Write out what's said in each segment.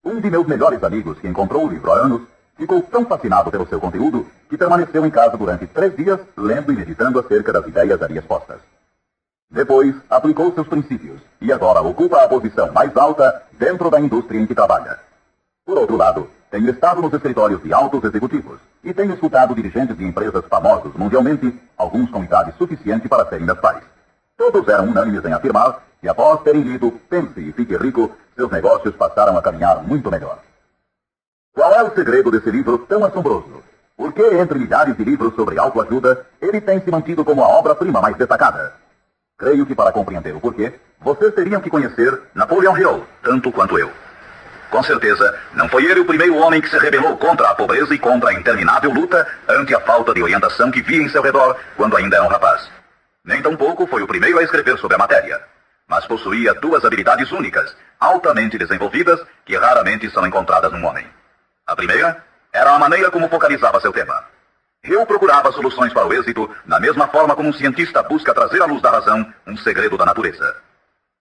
Um de meus melhores amigos, que encontrou o livro há anos, ficou tão fascinado pelo seu conteúdo que permaneceu em casa durante 3 dias, lendo e meditando acerca das ideias ali expostas. Depois, aplicou seus princípios e agora ocupa a posição mais alta dentro da indústria em que trabalha. Por outro lado, tenho estado nos escritórios de altos executivos e tenho escutado dirigentes de empresas famosos mundialmente, alguns com idade suficiente para serem meus pais. Todos eram unânimes em afirmar que, após terem lido Pense e Fique Rico, seus negócios passaram a caminhar muito melhor. Qual é o segredo desse livro tão assombroso? Por que, entre milhares de livros sobre autoajuda, ele tem se mantido como a obra-prima mais destacada? Creio que, para compreender o porquê, vocês teriam que conhecer Napoleon Hill, tanto quanto eu. Com certeza, não foi ele o primeiro homem que se rebelou contra a pobreza e contra a interminável luta ante a falta de orientação que via em seu redor quando ainda era um rapaz. Nem tampouco foi o primeiro a escrever sobre a matéria, mas possuía 2 habilidades únicas, altamente desenvolvidas, que raramente são encontradas num homem. A primeira era a maneira como focalizava seu tema. Hill procurava soluções para o êxito na mesma forma como um cientista busca trazer à luz da razão um segredo da natureza.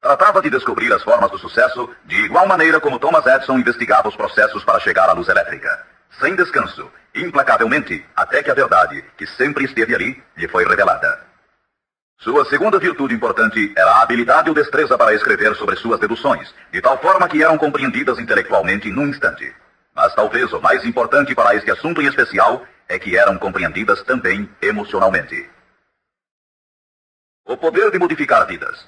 Tratava de descobrir as formas do sucesso de igual maneira como Thomas Edison investigava os processos para chegar à luz elétrica, sem descanso, implacavelmente, até que a verdade, que sempre esteve ali, lhe foi revelada. Sua segunda virtude importante era a habilidade ou destreza para escrever sobre suas deduções, de tal forma que eram compreendidas intelectualmente num instante. Mas talvez o mais importante para este assunto em especial é que eram compreendidas também emocionalmente. O poder de modificar vidas.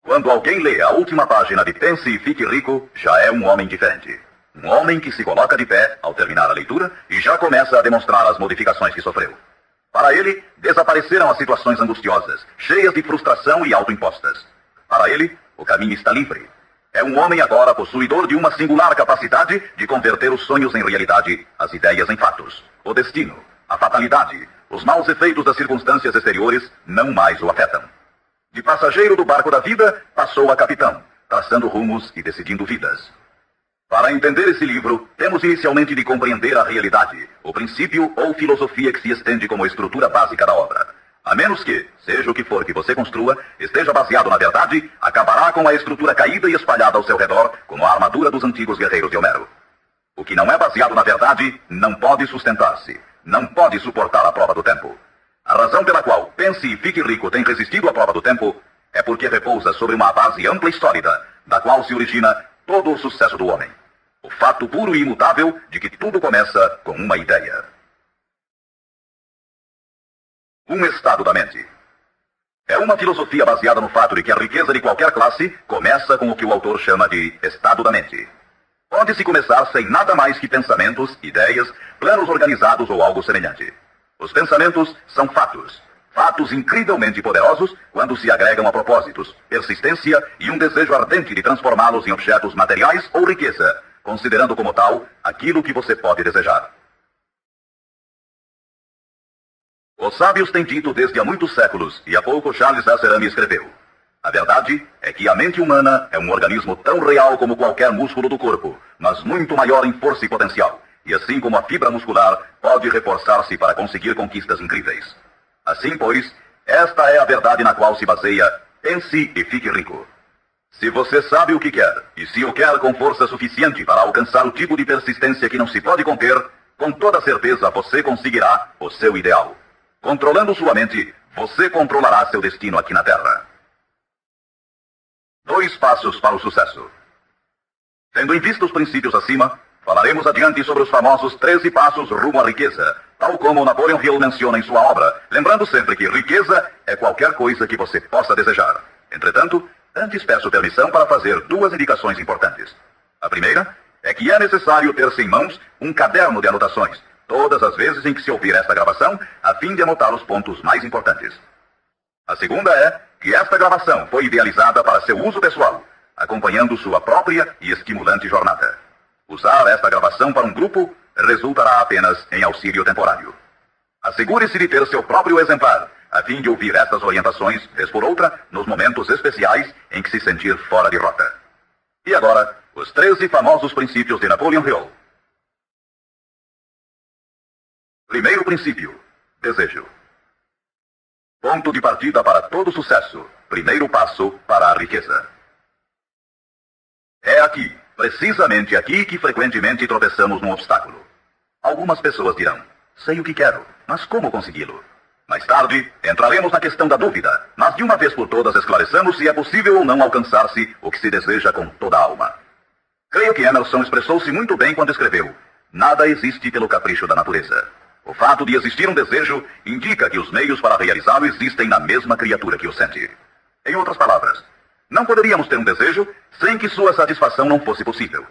Quando alguém lê a última página de Pense e Fique Rico, já é um homem diferente. Um homem que se coloca de pé ao terminar a leitura e já começa a demonstrar as modificações que sofreu. Para ele, desapareceram as situações angustiosas, cheias de frustração e autoimpostas. Para ele, o caminho está livre. É um homem agora possuidor de uma singular capacidade de converter os sonhos em realidade, as ideias em fatos. O destino, a fatalidade, os maus efeitos das circunstâncias exteriores não mais o afetam. De passageiro do barco da vida, passou a capitão, traçando rumos e decidindo vidas. Para entender esse livro, temos inicialmente de compreender a realidade, o princípio ou filosofia que se estende como estrutura básica da obra. A menos que, seja o que for que você construa, esteja baseado na verdade, acabará com a estrutura caída e espalhada ao seu redor, como a armadura dos antigos guerreiros de Homero. O que não é baseado na verdade não pode sustentar-se, não pode suportar a prova do tempo. A razão pela qual Pense e Fique Rico tem resistido à prova do tempo é porque repousa sobre uma base ampla e sólida, da qual se origina todo o sucesso do homem. O fato puro e imutável de que tudo começa com uma ideia. Um estado da mente. É uma filosofia baseada no fato de que a riqueza de qualquer classe começa com o que o autor chama de estado da mente. Pode-se começar sem nada mais que pensamentos, ideias, planos organizados ou algo semelhante. Os pensamentos são fatos. Fatos incrivelmente poderosos quando se agregam a propósitos, persistência e um desejo ardente de transformá-los em objetos materiais ou riqueza, considerando como tal aquilo que você pode desejar. Os sábios têm dito desde há muitos séculos, e há pouco Charles Acerami escreveu: a verdade é que a mente humana é um organismo tão real como qualquer músculo do corpo, mas muito maior em força e potencial, e assim como a fibra muscular pode reforçar-se para conseguir conquistas incríveis. Assim, pois, esta é a verdade na qual se baseia Pense e Fique Rico. Se você sabe o que quer, e se o quer com força suficiente para alcançar o tipo de persistência que não se pode conter, com toda certeza você conseguirá o seu ideal. Controlando sua mente, você controlará seu destino aqui na Terra. 2 passos para o sucesso. Tendo em vista os princípios acima, falaremos adiante sobre os famosos 13 passos rumo à riqueza, tal como Napoleon Hill menciona em sua obra, lembrando sempre que riqueza é qualquer coisa que você possa desejar. Entretanto, antes peço permissão para fazer 2 indicações importantes. A primeira é que é necessário ter-se em mãos um caderno de anotações, todas as vezes em que se ouvir esta gravação, a fim de anotar os pontos mais importantes. A segunda é que esta gravação foi idealizada para seu uso pessoal, acompanhando sua própria e estimulante jornada. Usar esta gravação para um grupo resultará apenas em auxílio temporário. Assegure-se de ter seu próprio exemplar, a fim de ouvir estas orientações, vez por outra, nos momentos especiais em que se sentir fora de rota. E agora, os 13 famosos princípios de Napoleon Hill. Primeiro princípio: desejo. Ponto de partida para todo sucesso. Primeiro passo para a riqueza. É aqui, precisamente aqui que frequentemente tropeçamos num obstáculo. Algumas pessoas dirão, sei o que quero, mas como consegui-lo? Mais tarde, entraremos na questão da dúvida, mas de uma vez por todas esclareçamos se é possível ou não alcançar-se o que se deseja com toda a alma. Creio que Emerson expressou-se muito bem quando escreveu, nada existe pelo capricho da natureza. O fato de existir um desejo indica que os meios para realizá-lo existem na mesma criatura que o sente. Em outras palavras, não poderíamos ter um desejo sem que sua satisfação não fosse possível.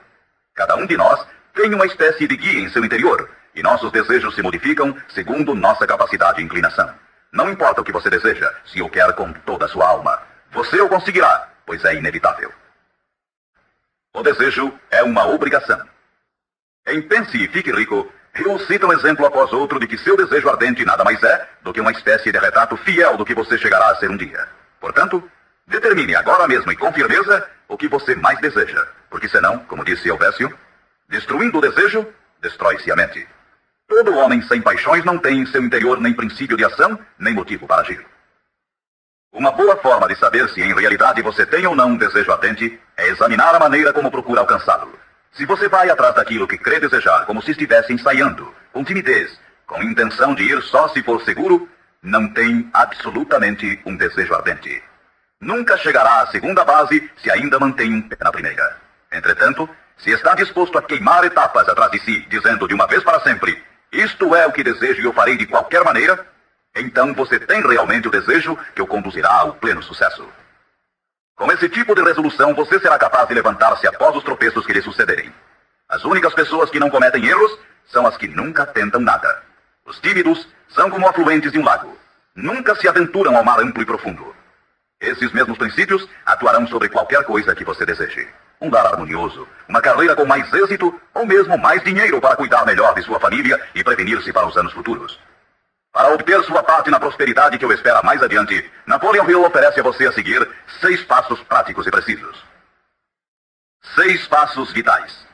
Cada um de nós tem uma espécie de guia em seu interior, e nossos desejos se modificam segundo nossa capacidade e inclinação. Não importa o que você deseja, se o quer com toda a sua alma. Você o conseguirá, pois é inevitável. O desejo é uma obrigação. Em Pense e Fique Rico, Hill cita um exemplo após outro de que seu desejo ardente nada mais é do que uma espécie de retrato fiel do que você chegará a ser um dia. Portanto, determine agora mesmo e com firmeza o que você mais deseja, porque senão, como disse Helvécio, destruindo o desejo, destrói-se a mente. Todo homem sem paixões não tem em seu interior nem princípio de ação, nem motivo para agir. Uma boa forma de saber se em realidade você tem ou não um desejo ardente é examinar a maneira como procura alcançá-lo. Se você vai atrás daquilo que crê desejar como se estivesse ensaiando, com timidez, com intenção de ir só se for seguro, não tem absolutamente um desejo ardente. Nunca chegará à segunda base se ainda mantém um pé na primeira. Entretanto, se está disposto a queimar etapas atrás de si, dizendo de uma vez para sempre, isto é o que desejo e eu farei de qualquer maneira, então você tem realmente o desejo que o conduzirá ao pleno sucesso. Com esse tipo de resolução, você será capaz de levantar-se após os tropeços que lhe sucederem. As únicas pessoas que não cometem erros são as que nunca tentam nada. Os tímidos são como afluentes de um lago. Nunca se aventuram ao mar amplo e profundo. Esses mesmos princípios atuarão sobre qualquer coisa que você deseje. Um lar harmonioso, uma carreira com mais êxito ou mesmo mais dinheiro para cuidar melhor de sua família e prevenir-se para os anos futuros. Para obter sua parte na prosperidade que o espera mais adiante, Napoleon Hill oferece a você a seguir 6 passos práticos e precisos. 6 passos vitais.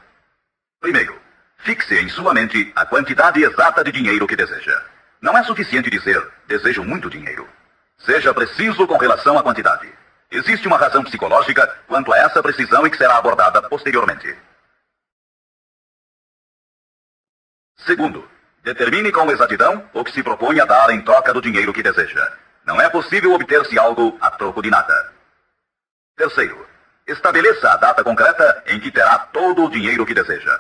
Primeiro, fixe em sua mente a quantidade exata de dinheiro que deseja. Não é suficiente dizer, desejo muito dinheiro. Seja preciso com relação à quantidade. Existe uma razão psicológica quanto a essa precisão e que será abordada posteriormente. Segundo, determine com exatidão o que se propõe a dar em troca do dinheiro que deseja. Não é possível obter-se algo a troco de nada. Terceiro, estabeleça a data concreta em que terá todo o dinheiro que deseja.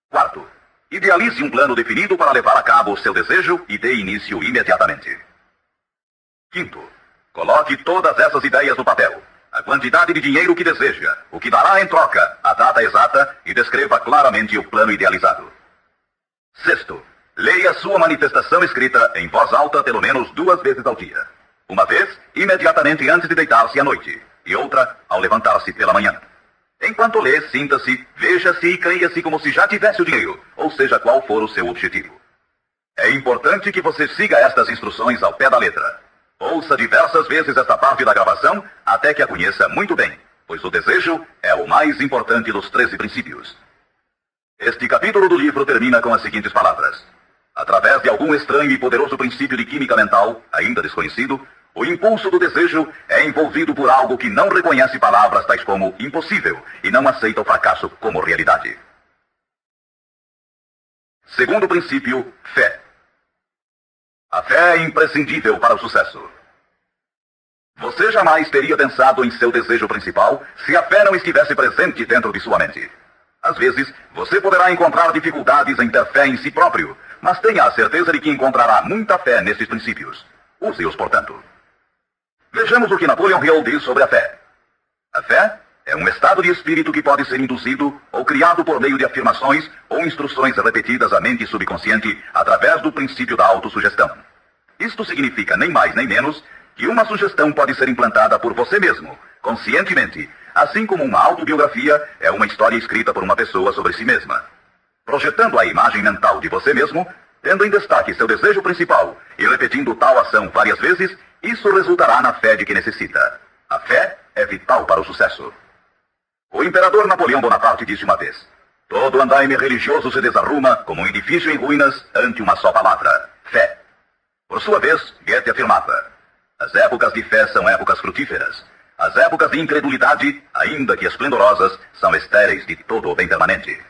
Quarto, idealize um plano definido para levar a cabo o seu desejo e dê início imediatamente. Quinto, coloque todas essas ideias no papel. A quantidade de dinheiro que deseja, o que dará em troca, a data exata e descreva claramente o plano idealizado. Sexto, leia sua manifestação escrita em voz alta pelo menos 2 vezes ao dia. Uma vez, imediatamente antes de deitar-se à noite, e outra, ao levantar-se pela manhã. Enquanto lê, sinta-se, veja-se e creia-se como se já tivesse o dinheiro, ou seja, qual for o seu objetivo. É importante que você siga estas instruções ao pé da letra. Ouça diversas vezes esta parte da gravação até que a conheça muito bem, pois o desejo é o mais importante dos 13 princípios. Este capítulo do livro termina com as seguintes palavras. Através de algum estranho e poderoso princípio de química mental, ainda desconhecido, o impulso do desejo é envolvido por algo que não reconhece palavras tais como impossível e não aceita o fracasso como realidade. Segundo princípio, fé. A fé é imprescindível para o sucesso. Você jamais teria pensado em seu desejo principal se a fé não estivesse presente dentro de sua mente. Às vezes, você poderá encontrar dificuldades em ter fé em si próprio, mas tenha a certeza de que encontrará muita fé nesses princípios. Use-os, portanto. Vejamos o que Napoleon Hill diz sobre a fé. A fé é um estado de espírito que pode ser induzido ou criado por meio de afirmações ou instruções repetidas à mente subconsciente através do princípio da autossugestão. Isto significa nem mais nem menos que uma sugestão pode ser implantada por você mesmo, conscientemente, assim como uma autobiografia é uma história escrita por uma pessoa sobre si mesma. Projetando a imagem mental de você mesmo, tendo em destaque seu desejo principal e repetindo tal ação várias vezes, isso resultará na fé de que necessita. A fé é vital para o sucesso. O imperador Napoleão Bonaparte disse uma vez, todo andaime religioso se desarruma como um edifício em ruínas ante uma só palavra, fé. Por sua vez, Goethe afirmava, as épocas de fé são épocas frutíferas. As épocas de incredulidade, ainda que esplendorosas, são estéreis de todo o bem permanente.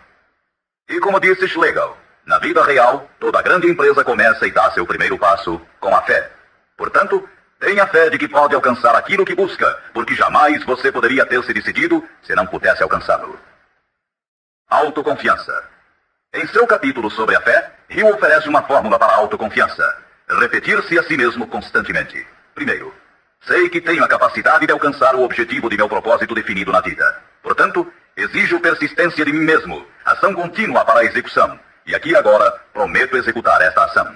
E como disse Schlegel, na vida real, toda grande empresa começa e dá seu primeiro passo com a fé. Portanto, tenha fé de que pode alcançar aquilo que busca, porque jamais você poderia ter se decidido se não pudesse alcançá-lo. Autoconfiança. Em seu capítulo sobre a fé, Hill oferece uma fórmula para a autoconfiança. Repetir-se a si mesmo constantemente. Primeiro, sei que tenho a capacidade de alcançar o objetivo de meu propósito definido na vida. Portanto, exijo persistência de mim mesmo, ação contínua para a execução. E aqui agora, prometo executar esta ação.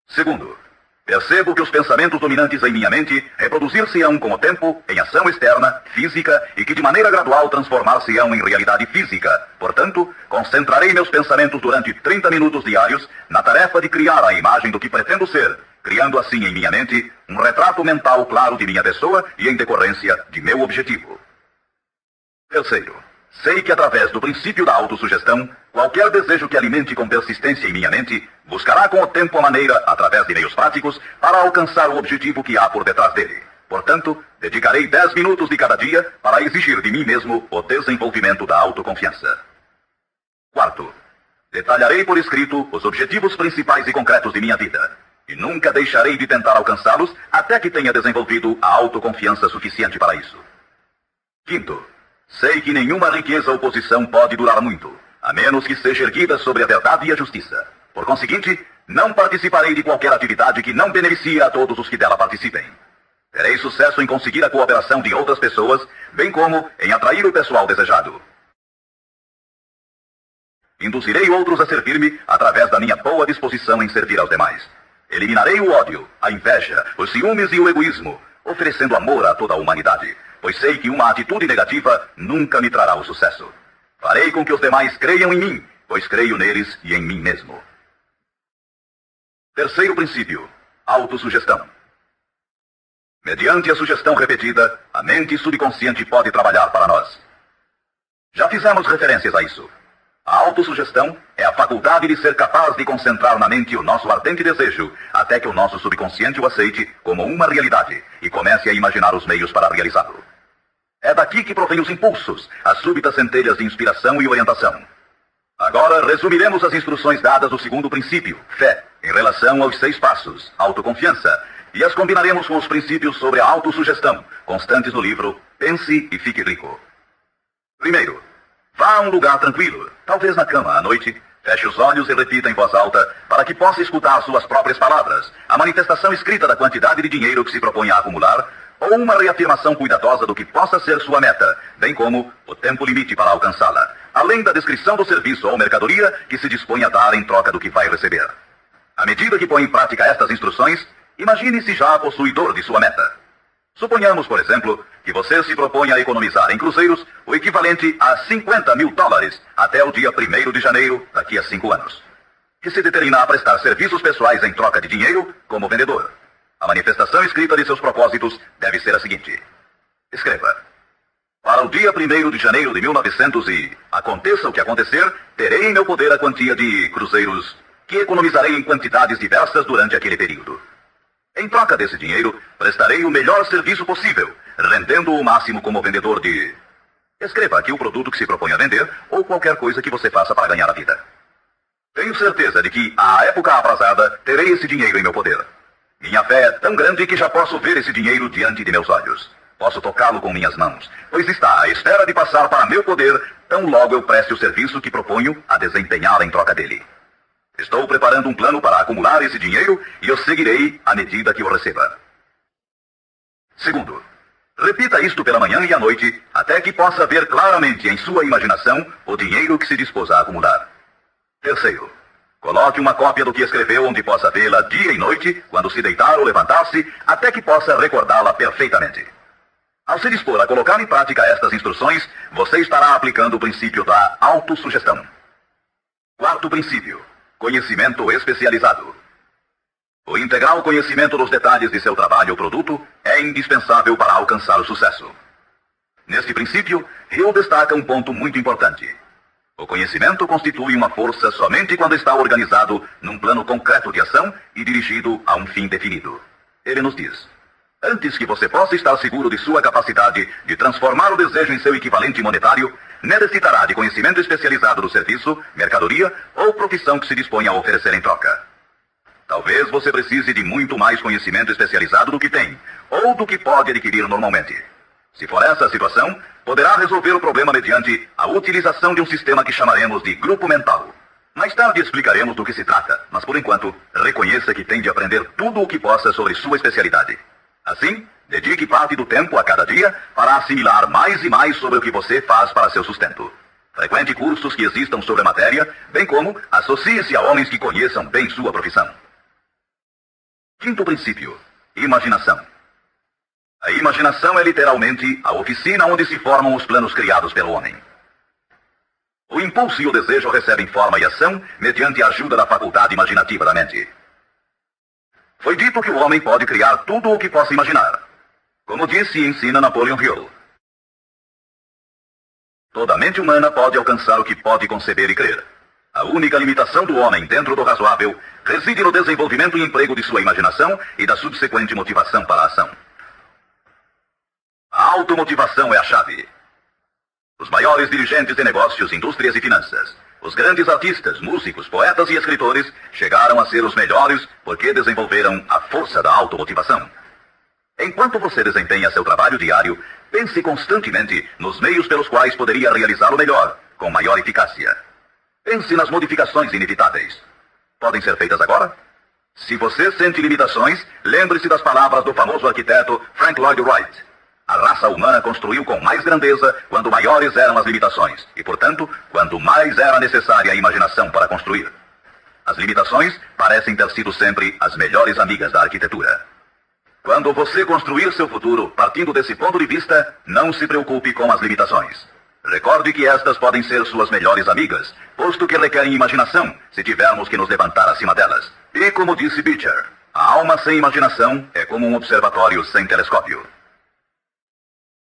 Segundo, percebo que os pensamentos dominantes em minha mente reproduzir-se-ão com o tempo em ação externa, física, e que de maneira gradual transformar-se-ão em realidade física. Portanto, concentrarei meus pensamentos durante 30 minutos diários na tarefa de criar a imagem do que pretendo ser, criando assim em minha mente um retrato mental claro de minha pessoa e em decorrência de meu objetivo. Terceiro, sei que através do princípio da autossugestão, qualquer desejo que alimente com persistência em minha mente, buscará com o tempo a maneira, através de meios práticos, para alcançar o objetivo que há por detrás dele. Portanto, dedicarei 10 minutos de cada dia para exigir de mim mesmo o desenvolvimento da autoconfiança. Quarto, detalharei por escrito os objetivos principais e concretos de minha vida, e nunca deixarei de tentar alcançá-los até que tenha desenvolvido a autoconfiança suficiente para isso. Quinto, sei que nenhuma riqueza ou posição pode durar muito, a menos que seja erguida sobre a verdade e a justiça. Por conseguinte, não participarei de qualquer atividade que não beneficie a todos os que dela participem. Terei sucesso em conseguir a cooperação de outras pessoas, bem como em atrair o pessoal desejado. Induzirei outros a servir-me através da minha boa disposição em servir aos demais. Eliminarei o ódio, a inveja, os ciúmes e o egoísmo, oferecendo amor a toda a humanidade, pois sei que uma atitude negativa nunca me trará o sucesso. Farei com que os demais creiam em mim, pois creio neles e em mim mesmo. Terceiro princípio, autossugestão. Mediante a sugestão repetida, a mente subconsciente pode trabalhar para nós. Já fizemos referências a isso. A autossugestão é a faculdade de ser capaz de concentrar na mente o nosso ardente desejo, até que o nosso subconsciente o aceite como uma realidade e comece a imaginar os meios para realizá-lo. É daqui que provém os impulsos, as súbitas centelhas de inspiração e orientação. Agora resumiremos as instruções dadas no segundo princípio, fé, em relação aos 6 passos, autoconfiança, e as combinaremos com os princípios sobre a autossugestão, constantes no livro Pense e Fique Rico. Primeiro, vá a um lugar tranquilo, talvez na cama à noite, feche os olhos e repita em voz alta, para que possa escutar suas próprias palavras, a manifestação escrita da quantidade de dinheiro que se propõe a acumular, ou uma reafirmação cuidadosa do que possa ser sua meta, bem como o tempo limite para alcançá-la, além da descrição do serviço ou mercadoria que se dispõe a dar em troca do que vai receber. À medida que põe em prática estas instruções, imagine-se já possuidor de sua meta. Suponhamos, por exemplo, que você se propõe a economizar em cruzeiros o equivalente a $50 mil até o dia 1º de janeiro, daqui a 5 anos. Que se determina a prestar serviços pessoais em troca de dinheiro como vendedor. A manifestação escrita de seus propósitos deve ser a seguinte. Escreva. Para o dia 1º de janeiro de 1900 e, aconteça o que acontecer, terei em meu poder a quantia de cruzeiros que economizarei em quantidades diversas durante aquele período. Em troca desse dinheiro, prestarei o melhor serviço possível, rendendo o máximo como vendedor de... Escreva aqui o produto que se propõe a vender ou qualquer coisa que você faça para ganhar a vida. Tenho certeza de que, à época aprazada, terei esse dinheiro em meu poder. Minha fé é tão grande que já posso ver esse dinheiro diante de meus olhos. Posso tocá-lo com minhas mãos, pois está à espera de passar para meu poder, tão logo eu preste o serviço que proponho a desempenhar em troca dele. Estou preparando um plano para acumular esse dinheiro e eu seguirei à medida que o receba. Segundo, repita isto pela manhã e à noite, até que possa ver claramente em sua imaginação o dinheiro que se dispôs a acumular. Terceiro, coloque uma cópia do que escreveu onde possa vê-la dia e noite, quando se deitar ou levantar-se, até que possa recordá-la perfeitamente. Ao se dispor a colocar em prática estas instruções, você estará aplicando o princípio da autossugestão. Quarto princípio, conhecimento especializado. O integral conhecimento dos detalhes de seu trabalho ou produto é indispensável para alcançar o sucesso. Neste princípio, Hill destaca um ponto muito importante. O conhecimento constitui uma força somente quando está organizado num plano concreto de ação e dirigido a um fim definido. Ele nos diz: Antes que você possa estar seguro de sua capacidade de transformar o desejo em seu equivalente monetário, necessitará de conhecimento especializado do serviço, mercadoria ou profissão que se dispõe a oferecer em troca. Talvez você precise de muito mais conhecimento especializado do que tem, ou do que pode adquirir normalmente. Se for essa a situação, poderá resolver o problema mediante a utilização de um sistema que chamaremos de grupo mental. Mais tarde explicaremos do que se trata, mas por enquanto, reconheça que tem de aprender tudo o que possa sobre sua especialidade. Assim, dedique parte do tempo a cada dia para assimilar mais e mais sobre o que você faz para seu sustento. Frequente cursos que existam sobre a matéria, bem como associe-se a homens que conheçam bem sua profissão. Quinto princípio: imaginação. A imaginação é literalmente a oficina onde se formam os planos criados pelo homem. O impulso e o desejo recebem forma e ação mediante a ajuda da faculdade imaginativa da mente. Foi dito que o homem pode criar tudo o que possa imaginar. Como disse e ensina Napoleon Hill, toda mente humana pode alcançar o que pode conceber e crer. A única limitação do homem dentro do razoável reside no desenvolvimento e emprego de sua imaginação e da subsequente motivação para a ação. A automotivação é a chave. Os maiores dirigentes de negócios, indústrias e finanças, os grandes artistas, músicos, poetas e escritores chegaram a ser os melhores porque desenvolveram a força da automotivação. Enquanto você desempenha seu trabalho diário, pense constantemente nos meios pelos quais poderia realizá-lo melhor, com maior eficácia. Pense nas modificações inevitáveis. Podem ser feitas agora? Se você sente limitações, lembre-se das palavras do famoso arquiteto Frank Lloyd Wright. A raça humana construiu com mais grandeza quando maiores eram as limitações, e, portanto, quando mais era necessária a imaginação para construir. As limitações parecem ter sido sempre as melhores amigas da arquitetura. Quando você construir seu futuro partindo desse ponto de vista, não se preocupe com as limitações. Recorde que estas podem ser suas melhores amigas, posto que requerem imaginação, se tivermos que nos levantar acima delas. E como disse Beecher, a alma sem imaginação é como um observatório sem telescópio.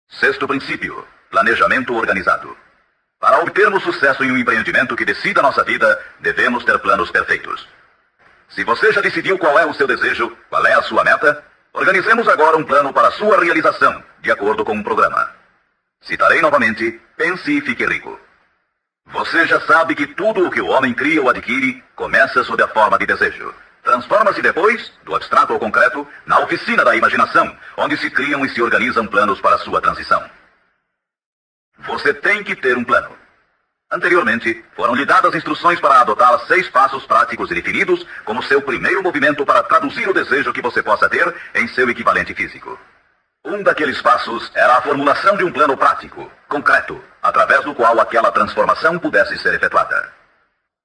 Sexto princípio: planejamento organizado. Para obtermos sucesso em um empreendimento que decida nossa vida, devemos ter planos perfeitos. Se você já decidiu qual é o seu desejo, qual é a sua meta, organizemos agora um plano para sua realização, de acordo com um programa. Citarei novamente: pense e fique rico. Você já sabe que tudo o que o homem cria ou adquire começa sob a forma de desejo. Transforma-se depois, do abstrato ao concreto, na oficina da imaginação, onde se criam e se organizam planos para sua transição. Você tem que ter um plano. Anteriormente, foram lhe dadas instruções para adotar 6 passos práticos e definidos como seu primeiro movimento para traduzir o desejo que você possa ter em seu equivalente físico. Um daqueles passos era a formulação de um plano prático, concreto, através do qual aquela transformação pudesse ser efetuada.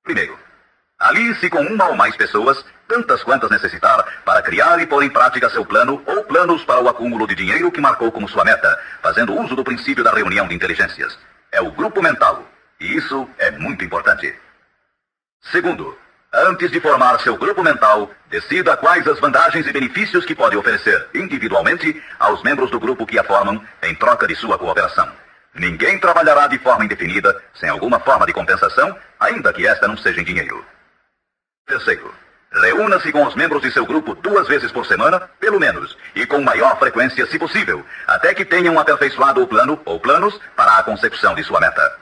Primeiro, alie-se com uma ou mais pessoas, tantas quantas necessitar, para criar e pôr em prática seu plano ou planos para o acúmulo de dinheiro que marcou como sua meta, fazendo uso do princípio da reunião de inteligências. É o grupo mental, e isso é muito importante. Segundo, antes de formar seu grupo mental, decida quais as vantagens e benefícios que pode oferecer individualmente aos membros do grupo que a formam em troca de sua cooperação. Ninguém trabalhará de forma indefinida, sem alguma forma de compensação, ainda que esta não seja em dinheiro. Terceiro, reúna-se com os membros de seu grupo 2 vezes por semana, pelo menos, e com maior frequência, se possível, até que tenham aperfeiçoado o plano ou planos para a consecução de sua meta.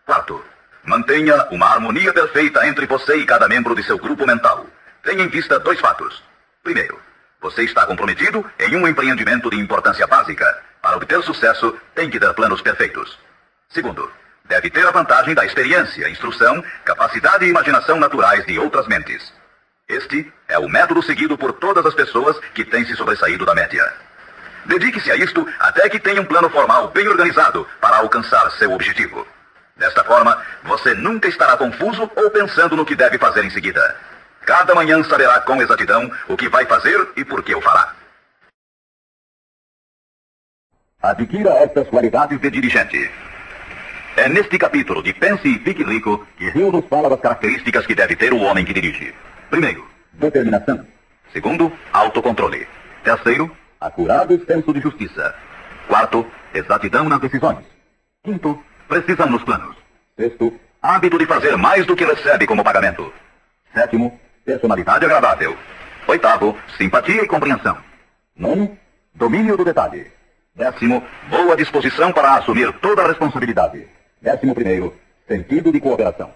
Quarto, mantenha uma harmonia perfeita entre você e cada membro de seu grupo mental. Tenha em vista 2 fatos. Primeiro, você está comprometido em um empreendimento de importância básica. Para obter sucesso, tem que ter planos perfeitos. Segundo, deve ter a vantagem da experiência, instrução, capacidade e imaginação naturais de outras mentes. Este é o método seguido por todas as pessoas que têm se sobressaído da média. Dedique-se a isto até que tenha um plano formal bem organizado para alcançar seu objetivo. Desta forma, você nunca estará confuso ou pensando no que deve fazer em seguida. Cada manhã saberá com exatidão o que vai fazer e por que o fará. Adquira estas qualidades de dirigente. É neste capítulo de Pense e Fique Rico que Hill nos fala das características que deve ter o homem que dirige. Primeiro, determinação. Segundo, autocontrole. Terceiro, acurado senso de justiça. Quarto, exatidão nas decisões. Quinto, precisão nos planos. Sexto, hábito de fazer mais do que recebe como pagamento. Sétimo, personalidade agradável. Oitavo, simpatia e compreensão. Nono, Domínio do detalhe. 10º, boa disposição para assumir toda a responsabilidade. 11º, sentido de cooperação.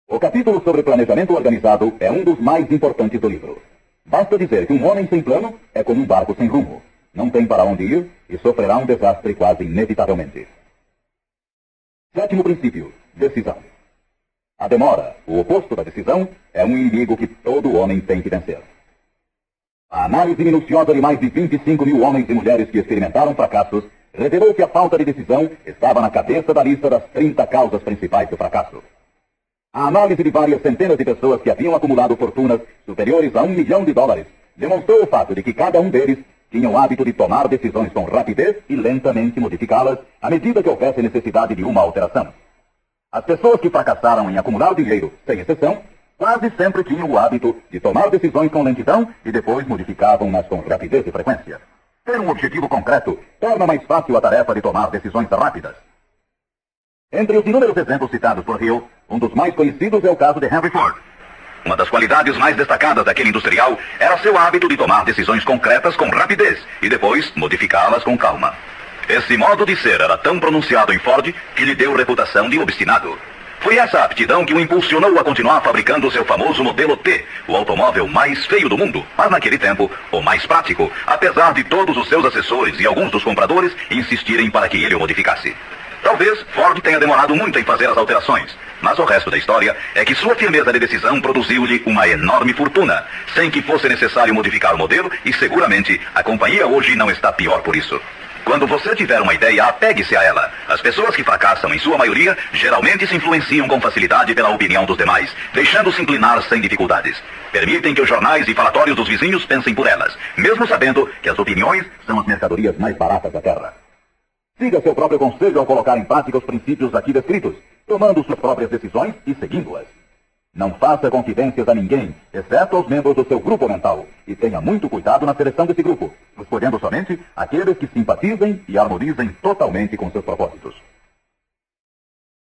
O capítulo sobre planejamento organizado é um dos mais importantes do livro. Basta dizer que um homem sem plano é como um barco sem rumo. Não tem para onde ir e sofrerá um desastre quase inevitavelmente. 7º princípio, decisão. A demora, o oposto da decisão, é um inimigo que todo homem tem que vencer. A análise minuciosa de mais de 25 mil homens e mulheres que experimentaram fracassos revelou que a falta de decisão estava na cabeça da lista das 30 causas principais do fracasso. A análise de várias centenas de pessoas que haviam acumulado fortunas superiores a $1 milhão demonstrou o fato de que cada um deles tinha o hábito de tomar decisões com rapidez e lentamente modificá-las à medida que houvesse necessidade de uma alteração. As pessoas que fracassaram em acumular dinheiro, sem exceção, quase sempre tinham o hábito de tomar decisões com lentidão e depois modificavam-nas com rapidez e frequência. Ter um objetivo concreto torna mais fácil a tarefa de tomar decisões rápidas. Entre os inúmeros exemplos citados por Hill, um dos mais conhecidos é o caso de Henry Ford. Uma das qualidades mais destacadas daquele industrial era seu hábito de tomar decisões concretas com rapidez e depois modificá-las com calma. Esse modo de ser era tão pronunciado em Ford que lhe deu reputação de obstinado. Foi essa aptidão que o impulsionou a continuar fabricando seu famoso modelo T, o automóvel mais feio do mundo, mas naquele tempo o mais prático, apesar de todos os seus assessores e alguns dos compradores insistirem para que ele o modificasse. Talvez Ford tenha demorado muito em fazer as alterações, mas o resto da história é que sua firmeza de decisão produziu-lhe uma enorme fortuna, sem que fosse necessário modificar o modelo, e seguramente a companhia hoje não está pior por isso. Quando você tiver uma ideia, apegue-se a ela. As pessoas que fracassam, em sua maioria, geralmente se influenciam com facilidade pela opinião dos demais, deixando-se inclinar sem dificuldades. Permitem que os jornais e falatórios dos vizinhos pensem por elas, mesmo sabendo que as opiniões são as mercadorias mais baratas da terra. Siga seu próprio conselho ao colocar em prática os princípios aqui descritos, tomando suas próprias decisões e seguindo-as. Não faça confidências a ninguém, exceto aos membros do seu grupo mental, e tenha muito cuidado na seleção desse grupo, escolhendo somente aqueles que simpatizem e harmonizem totalmente com seus propósitos.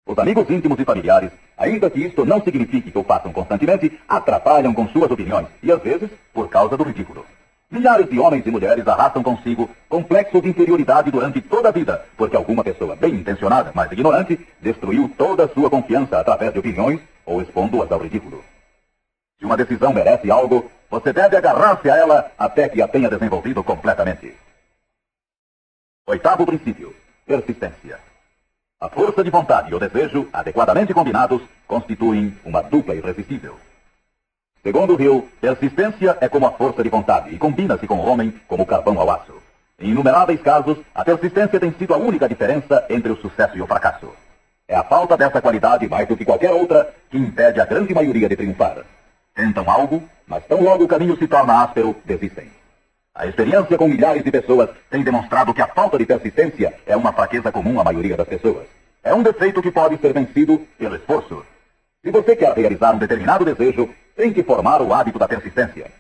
Os amigos íntimos e familiares, ainda que isto não signifique que o façam constantemente, atrapalham com suas opiniões, e às vezes por causa do ridículo. Milhares de homens e mulheres arrastam consigo complexo de inferioridade durante toda a vida, porque alguma pessoa bem intencionada, mas ignorante, destruiu toda a sua confiança através de opiniões ou expondo-as ao ridículo. Se uma decisão merece algo, você deve agarrar-se a ela até que a tenha desenvolvido completamente. 8º princípio, persistência. A força de vontade e o desejo, adequadamente combinados, constituem uma dupla irresistível. Segundo Hill, persistência é como a força de vontade e combina-se com o homem como carvão ao aço. Em inumeráveis casos, a persistência tem sido a única diferença entre o sucesso e o fracasso. É a falta dessa qualidade, mais do que qualquer outra, que impede a grande maioria de triunfar. Tentam algo, mas tão logo o caminho se torna áspero, desistem. A experiência com milhares de pessoas tem demonstrado que a falta de persistência é uma fraqueza comum à maioria das pessoas. É um defeito que pode ser vencido pelo esforço. Se você quer realizar um determinado desejo, tem que formar o hábito da persistência.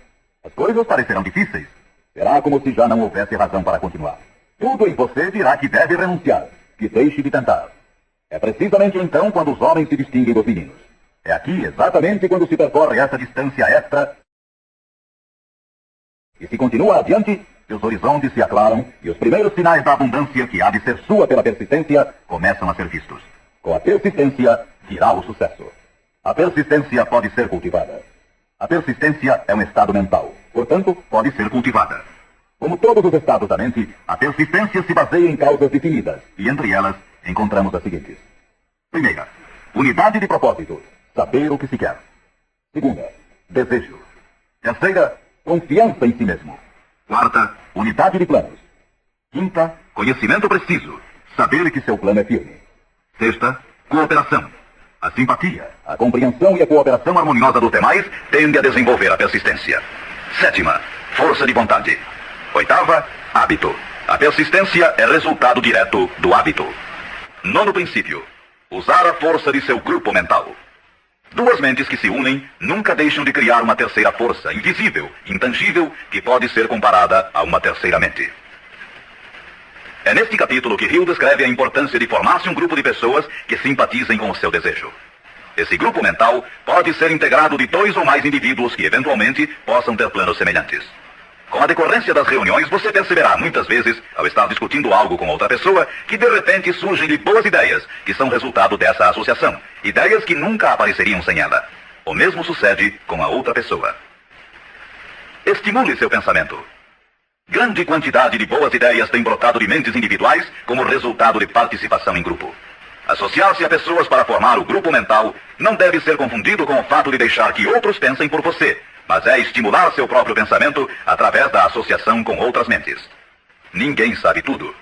As coisas parecerão difíceis. Será como se já não houvesse razão para continuar. Tudo em você dirá que deve renunciar, que deixe de tentar. É precisamente então quando os homens se distinguem dos meninos. É aqui exatamente quando se percorre essa distância extra e se continua adiante que os horizontes se aclaram e os primeiros sinais da abundância que há de ser sua pela persistência começam a ser vistos. Com a persistência virá o sucesso. A persistência pode ser cultivada. A persistência é um estado mental, portanto, pode ser cultivada. Como todos os estados da mente, a persistência se baseia em causas definidas, e entre elas encontramos as seguintes. Primeira, unidade de propósito, saber o que se quer. Segunda, desejo. Terceira, confiança em si mesmo. Quarta, unidade de planos. Quinta, conhecimento preciso, saber que seu plano é firme. Sexta, cooperação. A simpatia, a compreensão e a cooperação harmoniosa dos demais tende a desenvolver a persistência. Sétima, força de vontade. Oitava, hábito. A persistência é resultado direto do hábito. Nono princípio, usar a força de seu grupo mental. Duas mentes que se unem nunca deixam de criar uma terceira força, invisível, intangível, que pode ser comparada a uma terceira mente. É neste capítulo que Hill descreve a importância de formar-se um grupo de pessoas que simpatizem com o seu desejo. Esse grupo mental pode ser integrado de 2 ou mais indivíduos que eventualmente possam ter planos semelhantes. Com a decorrência das reuniões, você perceberá muitas vezes, ao estar discutindo algo com outra pessoa, que de repente surgem-lhe boas ideias, que são resultado dessa associação. Ideias que nunca apareceriam sem ela. O mesmo sucede com a outra pessoa. Estimule seu pensamento. Grande quantidade de boas ideias tem brotado de mentes individuais como resultado de participação em grupo. Associar-se a pessoas para formar o grupo mental não deve ser confundido com o fato de deixar que outros pensem por você, mas é estimular seu próprio pensamento através da associação com outras mentes. Ninguém sabe tudo.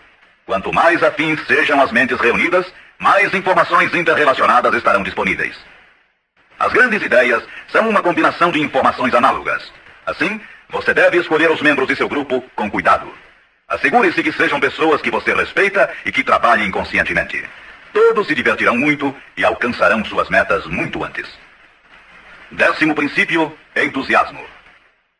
Quanto mais afins sejam as mentes reunidas, mais informações interrelacionadas estarão disponíveis. As grandes ideias são uma combinação de informações análogas. Assim, você deve escolher os membros de seu grupo com cuidado. Assegure-se que sejam pessoas que você respeita e que trabalhem conscientemente. Todos se divertirão muito e alcançarão suas metas muito antes. 10º princípio, entusiasmo.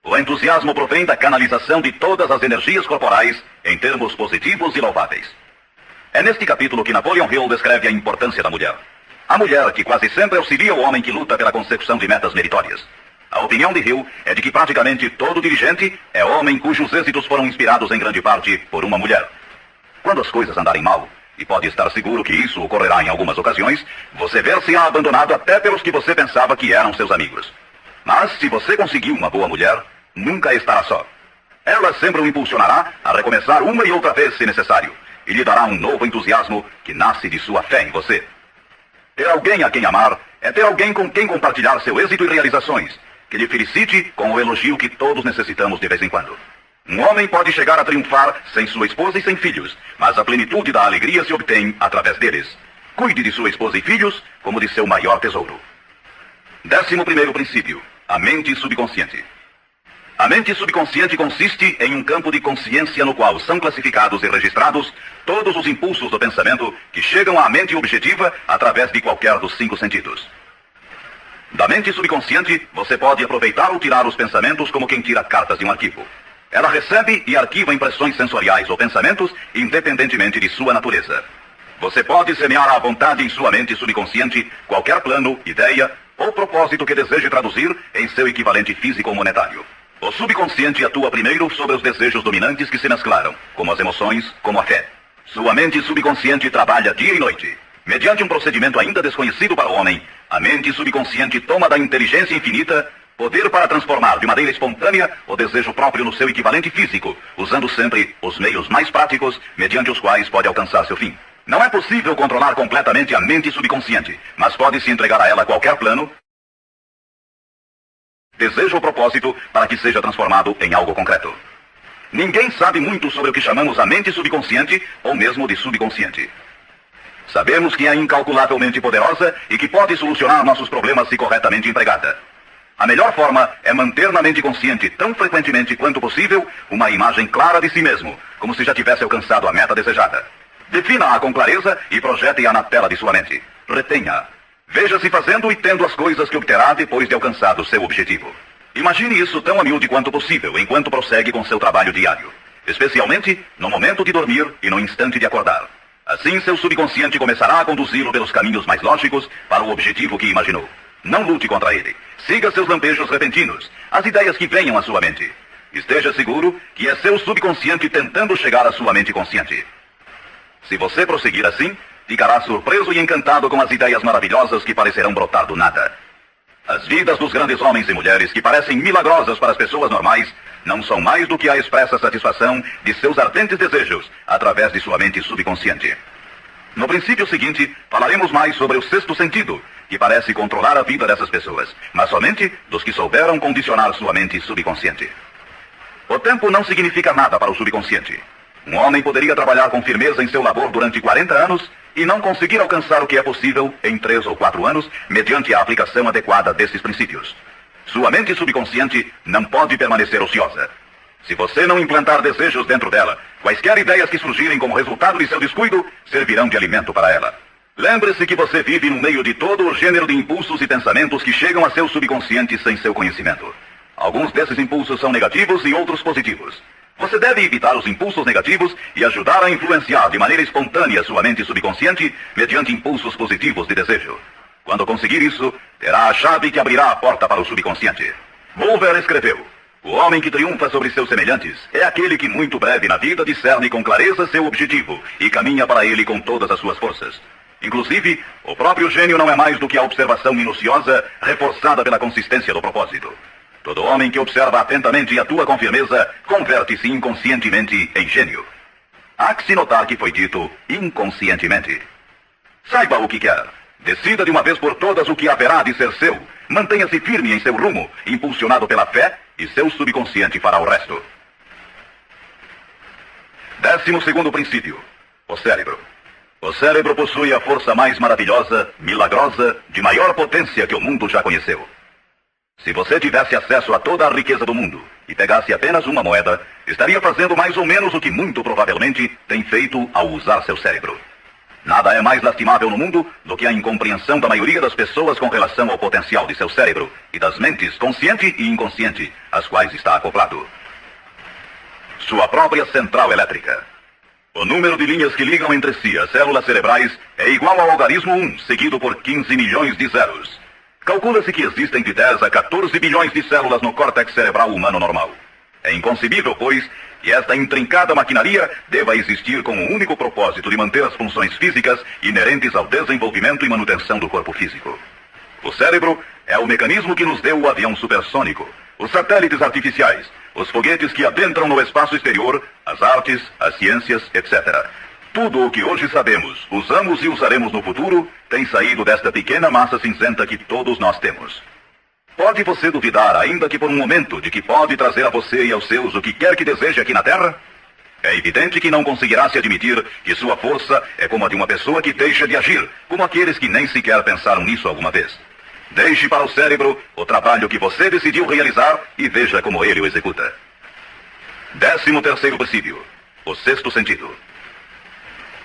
O entusiasmo provém da canalização de todas as energias corporais em termos positivos e louváveis. É neste capítulo que Napoleon Hill descreve a importância da mulher. A mulher que quase sempre auxilia o homem que luta pela consecução de metas meritórias. A opinião de Hill é de que praticamente todo dirigente é homem cujos êxitos foram inspirados em grande parte por uma mulher. Quando as coisas andarem mal, e pode estar seguro que isso ocorrerá em algumas ocasiões, você ver-se-á abandonado até pelos que você pensava que eram seus amigos. Mas se você conseguir uma boa mulher, nunca estará só. Ela sempre o impulsionará a recomeçar uma e outra vez se necessário, e lhe dará um novo entusiasmo que nasce de sua fé em você. Ter alguém a quem amar é ter alguém com quem compartilhar seu êxito e realizações, que lhe felicite com o elogio que todos necessitamos de vez em quando. Um homem pode chegar a triunfar sem sua esposa e sem filhos, mas a plenitude da alegria se obtém através deles. Cuide de sua esposa e filhos como de seu maior tesouro. 11º princípio, a mente subconsciente. A mente subconsciente consiste em um campo de consciência no qual são classificados e registrados todos os impulsos do pensamento que chegam à mente objetiva através de qualquer dos 5 sentidos. Da mente subconsciente, você pode aproveitar ou tirar os pensamentos como quem tira cartas de um arquivo. Ela recebe e arquiva impressões sensoriais ou pensamentos, independentemente de sua natureza. Você pode semear à vontade em sua mente subconsciente qualquer plano, ideia ou propósito que deseje traduzir em seu equivalente físico ou monetário. O subconsciente atua primeiro sobre os desejos dominantes que se mesclaram, como as emoções, como a fé. Sua mente subconsciente trabalha dia e noite. Mediante um procedimento ainda desconhecido para o homem, a mente subconsciente toma da inteligência infinita poder para transformar de maneira espontânea o desejo próprio no seu equivalente físico, usando sempre os meios mais práticos mediante os quais pode alcançar seu fim. Não é possível controlar completamente a mente subconsciente, mas pode-se entregar a ela qualquer plano, desejo ou propósito para que seja transformado em algo concreto. Ninguém sabe muito sobre o que chamamos a mente subconsciente ou mesmo de subconsciente. Sabemos que é incalculavelmente poderosa e que pode solucionar nossos problemas se corretamente empregada. A melhor forma é manter na mente consciente, tão frequentemente quanto possível, uma imagem clara de si mesmo, como se já tivesse alcançado a meta desejada. Defina-a com clareza e projete-a na tela de sua mente. Retenha-a. Veja-se fazendo e tendo as coisas que obterá depois de alcançado seu objetivo. Imagine isso tão a miúde quanto possível enquanto prossegue com seu trabalho diário, especialmente no momento de dormir e no instante de acordar. Assim, seu subconsciente começará a conduzi-lo pelos caminhos mais lógicos para o objetivo que imaginou. Não lute contra ele. Siga seus lampejos repentinos, as ideias que venham à sua mente. Esteja seguro que é seu subconsciente tentando chegar à sua mente consciente. Se você prosseguir assim, ficará surpreso e encantado com as ideias maravilhosas que parecerão brotar do nada. As vidas dos grandes homens e mulheres que parecem milagrosas para as pessoas normais não são mais do que a expressa satisfação de seus ardentes desejos através de sua mente subconsciente. No princípio seguinte, falaremos mais sobre o 6º sentido, que parece controlar a vida dessas pessoas, mas somente dos que souberam condicionar sua mente subconsciente. O tempo não significa nada para o subconsciente. Um homem poderia trabalhar com firmeza em seu labor durante 40 anos e não conseguir alcançar o que é possível em 3 ou 4 anos, mediante a aplicação adequada desses princípios. Sua mente subconsciente não pode permanecer ociosa. Se você não implantar desejos dentro dela, quaisquer ideias que surgirem como resultado de seu descuido servirão de alimento para ela. Lembre-se que você vive no meio de todo o gênero de impulsos e pensamentos que chegam a seu subconsciente sem seu conhecimento. Alguns desses impulsos são negativos e outros positivos. Você deve evitar os impulsos negativos e ajudar a influenciar de maneira espontânea sua mente subconsciente mediante impulsos positivos de desejo. Quando conseguir isso, terá a chave que abrirá a porta para o subconsciente. Bulwer escreveu: O homem que triunfa sobre seus semelhantes é aquele que muito breve na vida discerne com clareza seu objetivo e caminha para ele com todas as suas forças. Inclusive, o próprio gênio não é mais do que a observação minuciosa reforçada pela consistência do propósito. Todo homem que observa atentamente e atua com firmeza converte-se inconscientemente em gênio. Há que se notar que foi dito inconscientemente. Saiba o que quer. Decida de uma vez por todas o que haverá de ser seu. Mantenha-se firme em seu rumo, impulsionado pela fé, e seu subconsciente fará o resto. 12º princípio. O cérebro. O cérebro possui a força mais maravilhosa, milagrosa, de maior potência que o mundo já conheceu. Se você tivesse acesso a toda a riqueza do mundo e pegasse apenas uma moeda, estaria fazendo mais ou menos o que muito provavelmente tem feito ao usar seu cérebro. Nada é mais lastimável no mundo do que a incompreensão da maioria das pessoas com relação ao potencial de seu cérebro e das mentes consciente e inconsciente, às quais está acoplado. Sua própria central elétrica. O número de linhas que ligam entre si as células cerebrais é igual ao algarismo 1, seguido por 15 milhões de zeros. Calcula-se que existem de 10 a 14 bilhões de células no córtex cerebral humano normal. É inconcebível, pois, que esta intrincada maquinaria deva existir com o único propósito de manter as funções físicas inerentes ao desenvolvimento e manutenção do corpo físico. O cérebro é o mecanismo que nos deu o avião supersônico, os satélites artificiais, os foguetes que adentram no espaço exterior, as artes, as ciências, etc. Tudo o que hoje sabemos, usamos e usaremos no futuro, tem saído desta pequena massa cinzenta que todos nós temos. Pode você duvidar, ainda que por um momento, de que pode trazer a você e aos seus o que quer que deseje aqui na Terra? É evidente que não conseguirá se admitir que sua força é como a de uma pessoa que deixa de agir, como aqueles que nem sequer pensaram nisso alguma vez. Deixe para o cérebro o trabalho que você decidiu realizar e veja como ele o executa. 13º princípio. O sexto sentido.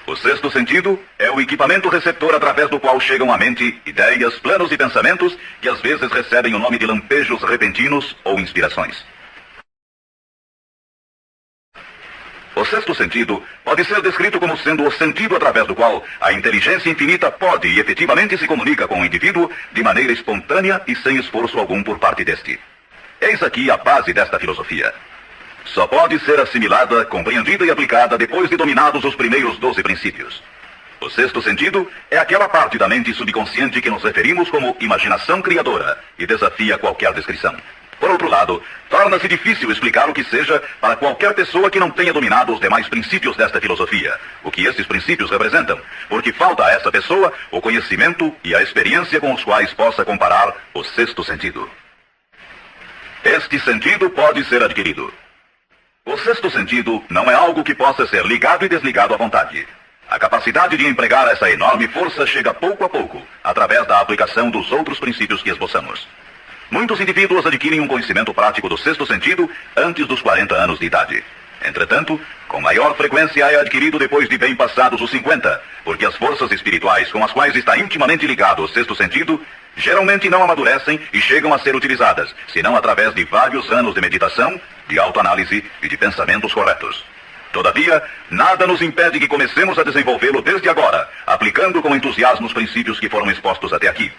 O sexto sentido é o equipamento receptor através do qual chegam à mente ideias, planos e pensamentos que às vezes recebem o nome de lampejos repentinos ou inspirações. O sexto sentido pode ser descrito como sendo o sentido através do qual a inteligência infinita pode e efetivamente se comunica com o indivíduo de maneira espontânea e sem esforço algum por parte deste. Eis aqui a base desta filosofia. Só pode ser assimilada, compreendida e aplicada depois de dominados os primeiros 12 princípios. O sexto sentido é aquela parte da mente subconsciente que nos referimos como imaginação criadora e desafia qualquer descrição. Por outro lado, torna-se difícil explicar o que seja para qualquer pessoa que não tenha dominado os demais princípios desta filosofia, o que esses princípios representam, porque falta a essa pessoa o conhecimento e a experiência com os quais possa comparar o sexto sentido. Este sentido pode ser adquirido. O sexto sentido não é algo que possa ser ligado e desligado à vontade. A capacidade de empregar essa enorme força chega pouco a pouco, através da aplicação dos outros princípios que esboçamos. Muitos indivíduos adquirem um conhecimento prático do sexto sentido antes dos 40 anos de idade. Entretanto, com maior frequência é adquirido depois de bem passados os 50, porque as forças espirituais com as quais está intimamente ligado o sexto sentido geralmente não amadurecem e chegam a ser utilizadas, senão através de vários anos de meditação, de autoanálise e de pensamentos corretos. Todavia, nada nos impede que comecemos a desenvolvê-lo desde agora, aplicando com entusiasmo os princípios que foram expostos até aqui.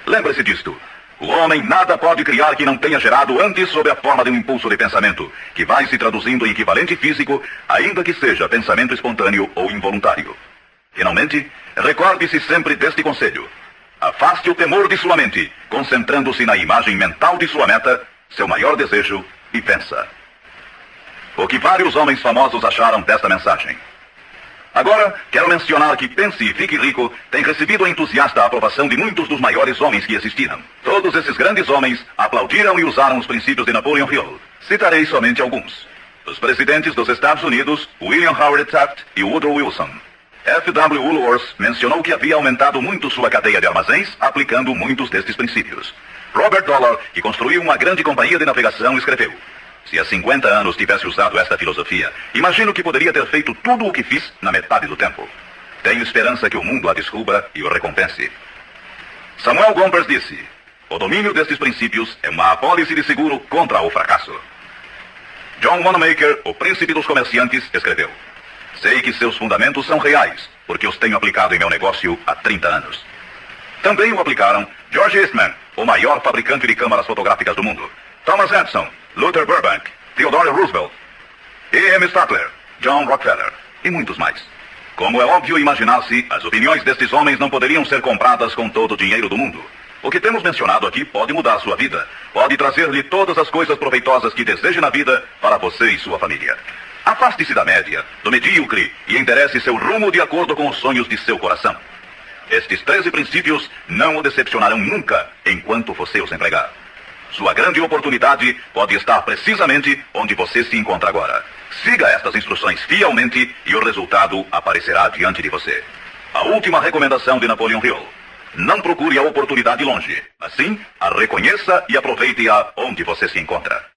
Lembre-se disto. O homem nada pode criar que não tenha gerado antes sob a forma de um impulso de pensamento, que vai se traduzindo em equivalente físico, ainda que seja pensamento espontâneo ou involuntário. Finalmente, recorde-se sempre deste conselho. Afaste o temor de sua mente, concentrando-se na imagem mental de sua meta, seu maior desejo, e pensa. O que vários homens famosos acharam desta mensagem. Agora, quero mencionar que Pense e Fique Rico tem recebido a entusiasta aprovação de muitos dos maiores homens que existiram. Todos esses grandes homens aplaudiram e usaram os princípios de Napoleon Hill. Citarei somente alguns. Os presidentes dos Estados Unidos, William Howard Taft e Woodrow Wilson. F.W. Woolworth mencionou que havia aumentado muito sua cadeia de armazéns, aplicando muitos destes princípios. Robert Dollar, que construiu uma grande companhia de navegação, escreveu: se há 50 anos tivesse usado esta filosofia, imagino que poderia ter feito tudo o que fiz na metade do tempo. Tenho esperança que o mundo a descubra e o recompense. Samuel Gompers disse: o domínio destes princípios é uma apólice de seguro contra o fracasso. John Wanamaker, o príncipe dos comerciantes, escreveu: sei que seus fundamentos são reais, porque os tenho aplicado em meu negócio há 30 anos. Também o aplicaram George Eastman, o maior fabricante de câmaras fotográficas do mundo, Thomas Edison, Luther Burbank, Theodore Roosevelt, E.M. Statler, John Rockefeller e muitos mais. Como é óbvio imaginar-se, as opiniões destes homens não poderiam ser compradas com todo o dinheiro do mundo. O que temos mencionado aqui pode mudar sua vida. Pode trazer-lhe todas as coisas proveitosas que deseje na vida para você e sua família. Afaste-se da média, do medíocre e enderece seu rumo de acordo com os sonhos de seu coração. Estes 13 princípios não o decepcionarão nunca enquanto você os empregar. Sua grande oportunidade pode estar precisamente onde você se encontra agora. Siga estas instruções fielmente e o resultado aparecerá diante de você. A última recomendação de Napoleon Hill: não procure a oportunidade longe. Assim, a reconheça e aproveite-a onde você se encontra.